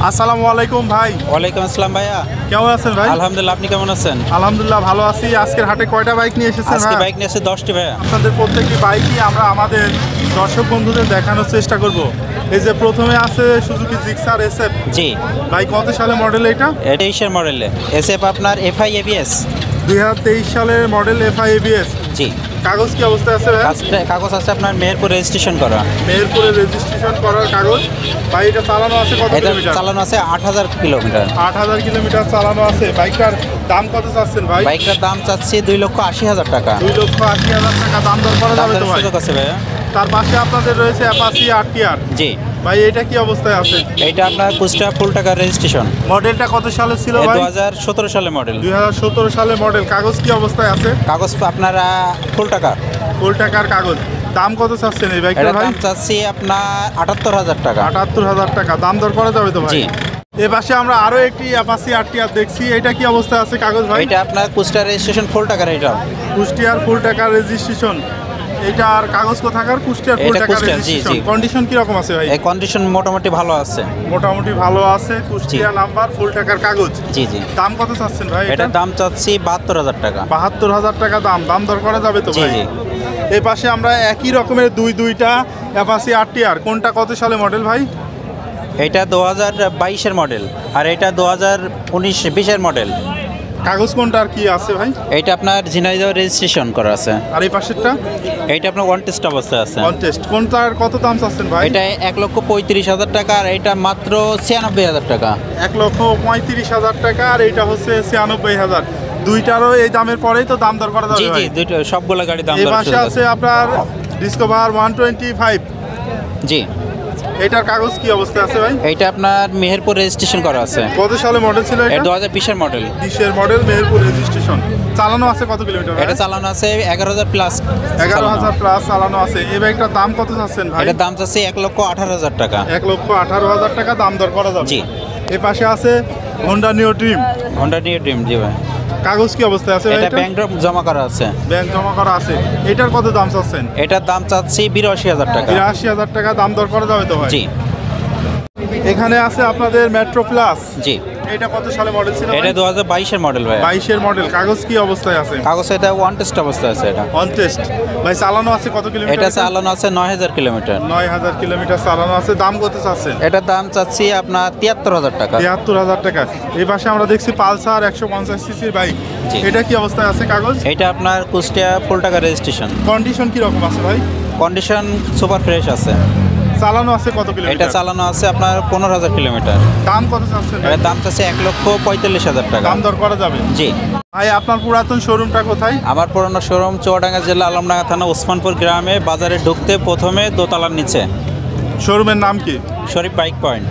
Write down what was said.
আসসালামু আলাইকুম ভাই। ওয়ালাইকুম আসসালাম ভাইয়া, কেমন আছেন ভাই? আলহামদুলিল্লাহ, আপনি কেমন আছেন? আলহামদুলিল্লাহ ভালো আছি। আজকের হাটে কয়টা বাইক নিয়ে এসেছেন আজকে ভাই? বাইক নিয়ে এসে 10টি ভাইয়া। আপনাদের প্রত্যেকটি বাইকই আমরা আমাদের দর্শক বন্ধুদের দেখানোর চেষ্টা করব। এই যে প্রথমে আছে সুজুকি জিক্সার এসএফ। জি, ভাই কত সালে মডেল এটা? 23-এর মডেলে এসএফ আপনার এফআই এবিএস। 2023 সালের মডেল এফআই এবিএস। জি, কাগজ কি অবস্থায় আছে ভাই? কাগজ আছে আপনার মেহেরপুর রেজিস্ট্রেশন করা। মেহেরপুরে রেজিস্ট্রেশন করার কাগজ। ভাই এটা চালানো আছে কত এটা কিলোমিটার? চালানো আছে 8000 কিলোমিটার। 8000 কিলোমিটার চালানো আছে। বাইকটার দাম কত চাচ্ছেন ভাই? বাইকটার দাম চাচ্ছি 2,80,000 টাকা। 2,80,000 টাকা দাম দর করা যাবে তো ভাই? সুযোগ আছে ভাইয়া। তার পাশে আপনাদের রয়েছে অ্যাপাচি আরটিআর। জি, ভাই এটা কি অবস্থায় আছে? এটা আপনার কুষ্টিয়া ফুল টাকা রেজিস্ট্রেশন। মডেলটা কত সালে ছিল ভাই? 2017 সালে মডেল। 2017 সালে মডেল। কাগজ কি অবস্থায় আছে? কাগজ আপনারা ফুল টাকা। ফুল টাকার কাগজ। দাম কত চাচ্ছেন এই এটার বাইকটার ভাই? দাম চাচ্ছি আপনার 78,000 টাকা। 78,000 টাকা। দাম দর করা যাবে তো ভাই? জি। এ পাশে আমরা আরো একটি অ্যাপাচি আরটিআর দেখছি। এটা কি অবস্থায় আছে কাগজ ভাই? এটা আপনার কুষ্টিয়া রেজিস্ট্রেশন ফুল টাকার। এটা কুষ্টিয়ার ফুল টাকার রেজিস্ট্রেশন। এটার কাগজ কোথাকার? কুষ্টিয়ার ফুল এটা টাকার কুষ্টিয়ার, জি, রেজিস্ট্রেশন। জি। কন্ডিশন কি রকম আছে ভাই? এই কন্ডিশন মোটামুটি ভালো আছে। মোটামুটি ভালো আছে। কুষ্টিয়া নাম্বার, ফুল টাকার কাগজ। জি, জি। দাম কত চাচ্ছেন ভাই? এটার দাম চাচ্ছি 72,000 টাকা। 72,000 টাকা দাম। দাম দর করা যাবে তো জি, ভাই? জি। এই পাশে আমরা একই রকমের দুইটা অ্যাপাচি আরটিআর। কোনটা কত সালে মডেল ভাই? এটা 2022-এর মডেল আর এটা 2019-20-এর মডেল। কাগজ কোনটা আর কি আছে ভাই? এটা আপনার ঝিনাইদহ রেজিস্ট্রেশন করা আছে। আর এই পাশেরটা? এটা আপনার ওয়ান টেস্ট অবস্থায় আছে। কন্টেস্ট। কোনটার কত দাম চাচ্ছেন ভাই? এটা 1,35,000 টাকা আর এটা মাত্র 96,000 টাকা। 1,35,000 টাকা আর এটা হচ্ছে 96,000। দুইটারও এই দামের পরেই তো দাম দর করা যাবে জি, জি, ভাই? দুটো সবগুলো গাড়ি দাম এই দর পাশে শুরু আছে আছে। আপনার ডিসকভার 125। জি, এটার কাগজ কি অবস্থায় আছে ভাই? এটা আপনার মেহেরপুর রেজিস্ট্রেশন করা আছে। কত সালে মডেল ছিল এটা এটা? 2020-এর মডেল। 20-এর মডেল, মেহেরপুর রেজিস্ট্রেশন। চালানো আছে কত কিলোমিটার ভাই? এটা চালানো আছে 11,000 প্লাস। 11,000 প্লাস চালানো আছে। এই বাইকটার দাম কত চাচ্ছেন ভাই? এটার দাম চাচ্ছে 1,18,000 টাকা। 1,18,000 টাকা দাম দর করা যাবে। জি। এ পাশে আছে Honda Neo Dream. Honda new Dream. জি ভাই। কাগজ কি অবস্থায় আছে ভাই? এটা এটা ব্যাংক ড্রপ জমা করা আছে। ব্যাংক জমা করা আছে। এটার কত দাম চাচ্ছেন? এটার দাম চাচ্ছি 82,000 টাকা। 82,000 টাকা দাম দর করা যাবে তো ভাই? জি, এখানে আছে আপনাদের মেট্রো প্লাস। জি। এটা কত সালে মডেল ছিল এটা ভাই? 2022-এর মডেল ভাই। 22-এর মডেল। কাগজ কি অবস্থায় আছে? কাগজ এটা ওয়ান টেস্ট অবস্থায় আছে। এটা অন টেস্ট। ভাই চালানো আছে কত কিলোমিটার? এটা চালানো আছে 9,000 কিলোমিটার। 9,000 কিলোমিটার চালানো আছে। দাম কত চাচ্ছেন? এটার দাম চাচ্ছি আপনার 73,000 টাকা। 73,000 টাকা। এই পাশে আমরা দেখছি পালসার 150 সিসির বাইক। জি। এটা কি অবস্থায় আছে কাগজ? এটা আপনার কুষ্টিয়া ফুল টাকা রেজিস্ট্রেশন। কন্ডিশন কি রকম আছে ভাই? কন্ডিশন সুপার ফ্রেশ আছে। চালানো আছে কত এটা কিলোমিটার? চালানো আছে আপনার 15,000 কিলোমিটার। দাম কত চাচ্ছেন ভাই? এটার দাম চাচ্ছে 1,45,000 টাকা। দাম দর করা যাবে। জি। ভাই আপনার পুরাতন শোরুমটা কোথায়? আমার পুরনো শোরুম চুয়াডাঙ্গা জেলা আলমডাঙ্গা থানা ওসমানপুর গ্রামে, বাজারে ঢুকতে প্রথমে দোতলার নিচে। শোরুমের নাম কি? শরীফ বাইক পয়েন্ট।